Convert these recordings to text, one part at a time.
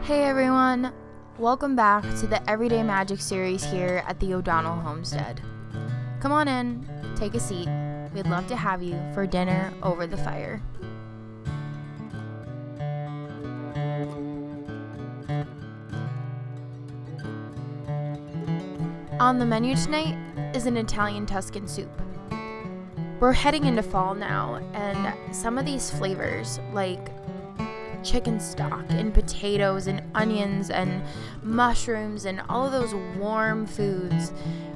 Hey everyone, welcome back to the Everyday Magic series here at the O'Donnell Homestead. Come on in, take a seat. We'd love to have you for dinner over the fire. On the menu tonight is an Italian Tuscan soup. We're heading into fall now, and some of these flavors, like chicken stock and potatoes and onions and mushrooms and all of those warm foods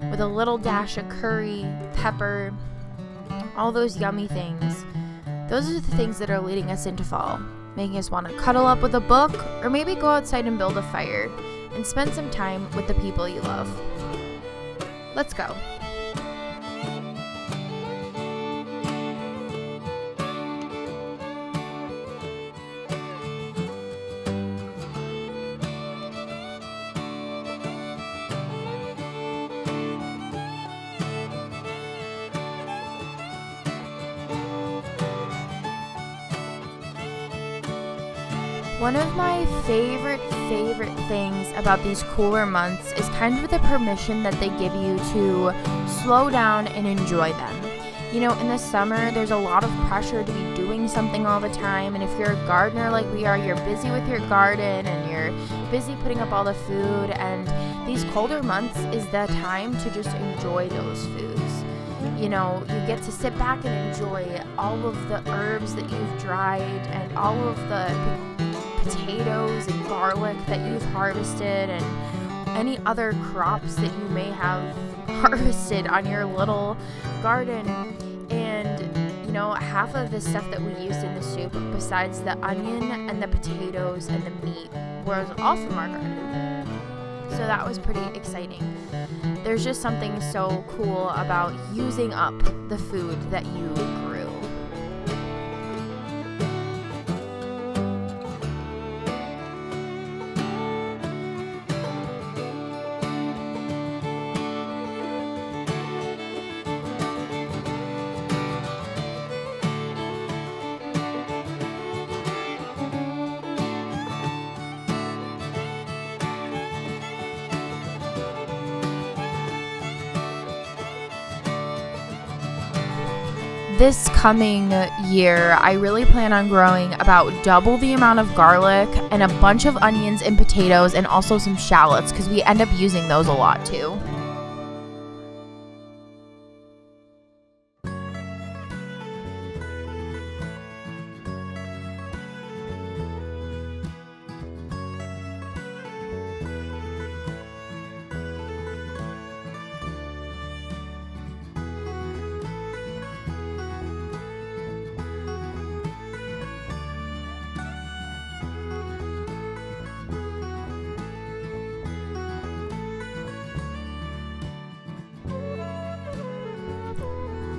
with a little dash of curry, pepper, all those yummy things. Those are the things that are leading us into fall, making us want to cuddle up with a book or maybe go outside and build a fire and spend some time with the people you love. Let's go. One of my favorite things about these cooler months is kind of the permission that they give you to slow down and enjoy them. You know, in the summer, there's a lot of pressure to be doing something all the time, and if you're a gardener like we are, you're busy with your garden and you're busy putting up all the food, and these colder months is the time to just enjoy those foods. You know, you get to sit back and enjoy all of the herbs that you've dried and all of the potatoes and garlic that you've harvested and any other crops that you may have harvested on your little garden. And you know, half of the stuff that we used in the soup, besides the onion and the potatoes and the meat, was all from our garden. So that was pretty exciting. There's just something so cool about using up the food that you grew. This coming year, I really plan on growing about double the amount of garlic and a bunch of onions and potatoes and also some shallots because we end up using those a lot too.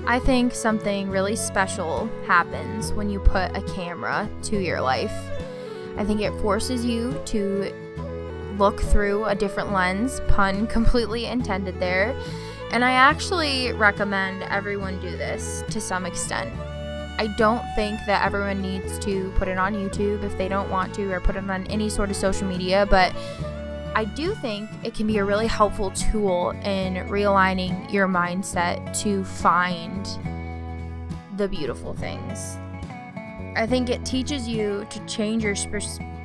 I think something really special happens when you put a camera to your life. I think it forces you to look through a different lens, pun completely intended there, and I actually recommend everyone do this to some extent. I don't think that everyone needs to put it on YouTube if they don't want to, or put it on any sort of social media, but I do think it can be a really helpful tool in realigning your mindset to find the beautiful things. I think it teaches you to change your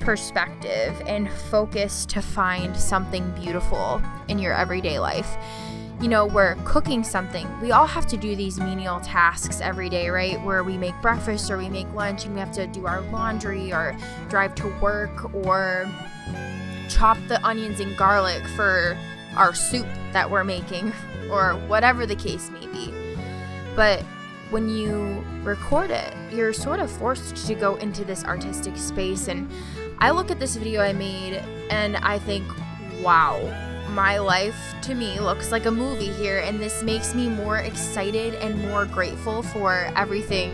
perspective and focus to find something beautiful in your everyday life. You know, we're cooking something. We all have to do these menial tasks every day, right? Where we make breakfast or we make lunch and we have to do our laundry or drive to work or chop the onions and garlic for our soup that we're making or whatever the case may be. But when you record it, you're sort of forced to go into this artistic space. And I look at this video I made and I think, wow, my life to me looks like a movie here, and this makes me more excited and more grateful for everything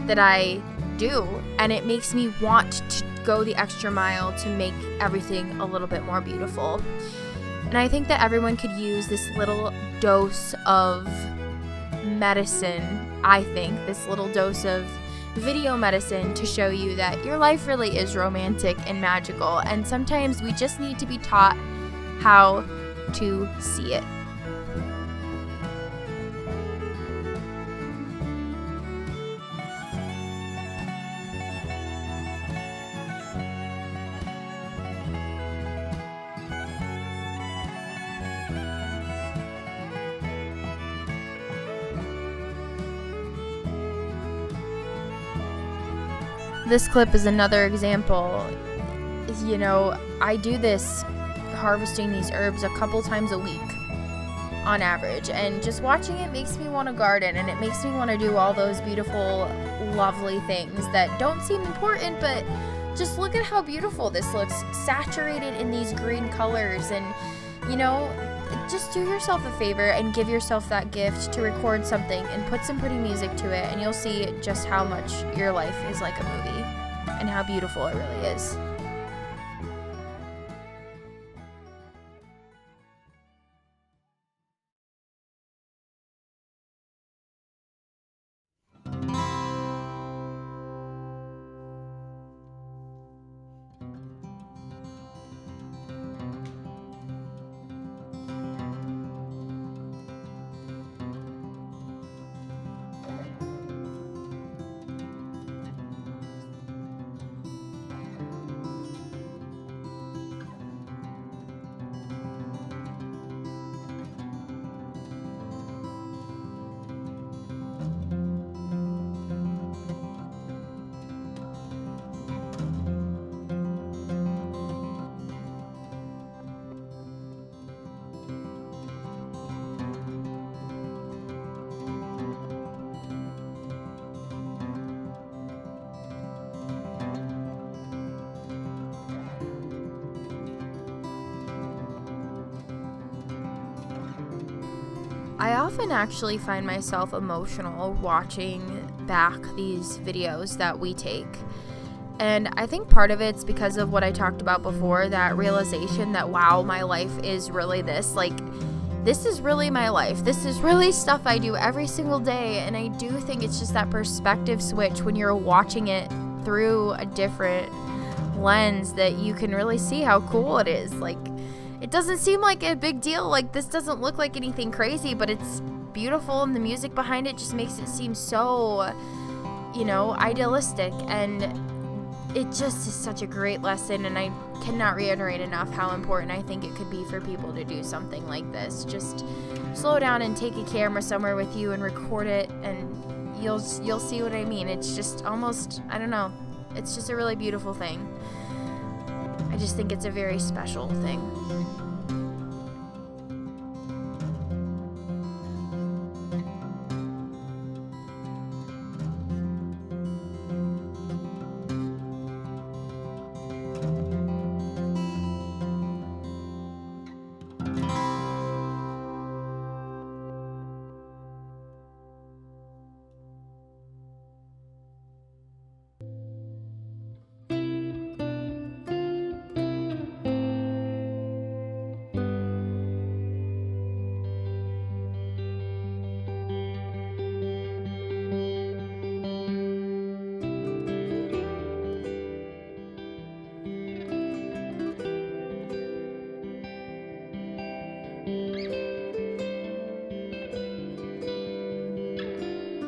that I do, and it makes me want to go the extra mile to make everything a little bit more beautiful. And I think that everyone could use this little dose of medicine. I think this little dose of video medicine to show you that your life really is romantic and magical, and sometimes we just need to be taught how to see it. This clip is another example. You know, I do this, harvesting these herbs a couple times a week on average, and just watching it makes me want to garden, and it makes me want to do all those beautiful, lovely things that don't seem important, but just look at how beautiful this looks, saturated in these green colors. And you know, just do yourself a favor and give yourself that gift to record something and put some pretty music to it, and you'll see just how much your life is like a movie and how beautiful it really is. I often actually find myself emotional watching back these videos that we take. And I think part of it's because of what I talked about before, that realization that, wow, my life is really this. Like, this is really my life. This is really stuff I do every single day. And I do think it's just that perspective switch when you're watching it through a different lens that you can really see how cool it is. Like, it doesn't seem like a big deal. Like, this doesn't look like anything crazy, but it's beautiful, and the music behind it just makes it seem so, you know, idealistic. And it just is such a great lesson, and I cannot reiterate enough how important I think it could be for people to do something like this. Just slow down and take a camera somewhere with you and record it, and you'll see what I mean. It's just almost, I don't know, it's just a really beautiful thing. I just think it's a very special thing.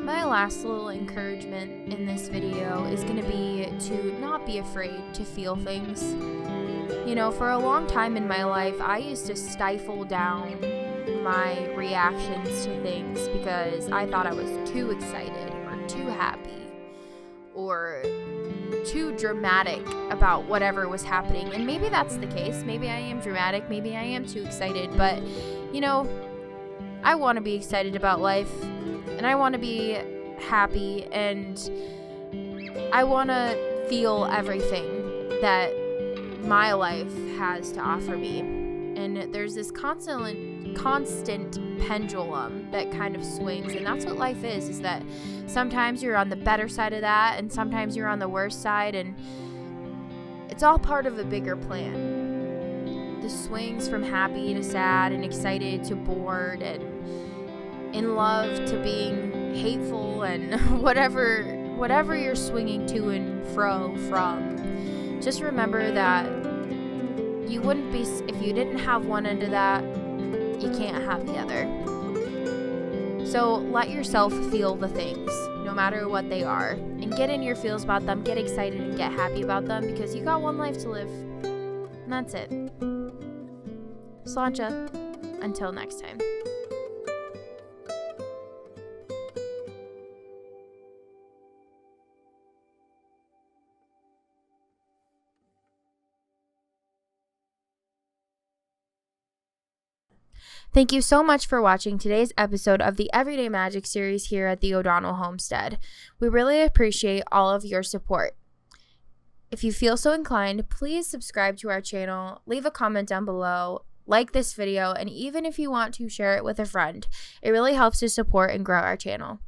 My last little encouragement in this video is going to be to not be afraid to feel things. You know, for a long time in my life, I used to stifle down my reactions to things because I thought I was too excited or too happy or too dramatic about whatever was happening. And maybe that's the case. Maybe I am dramatic. Maybe I am too excited. But, you know, I want to be excited about life. And I want to be happy, and I want to feel everything that my life has to offer me. And there's this constant pendulum that kind of swings, and that's what life is that sometimes you're on the better side of that, and sometimes you're on the worse side, and it's all part of a bigger plan. The swings from happy to sad and excited to bored and in love to being hateful and whatever whatever you're swinging to and fro from, just remember that you wouldn't be, if you didn't have one end of that, you can't have the other. So let yourself feel the things, no matter what they are, and get in your feels about them, get excited and get happy about them, because you got one life to live, and that's it. Sláinte, until next time. Thank you so much for watching today's episode of the Everyday Magic series here at the O'Donnell Homestead. We really appreciate all of your support. If you feel so inclined, please subscribe to our channel, leave a comment down below, like this video, and even if you want to, share it with a friend. It really helps to support and grow our channel.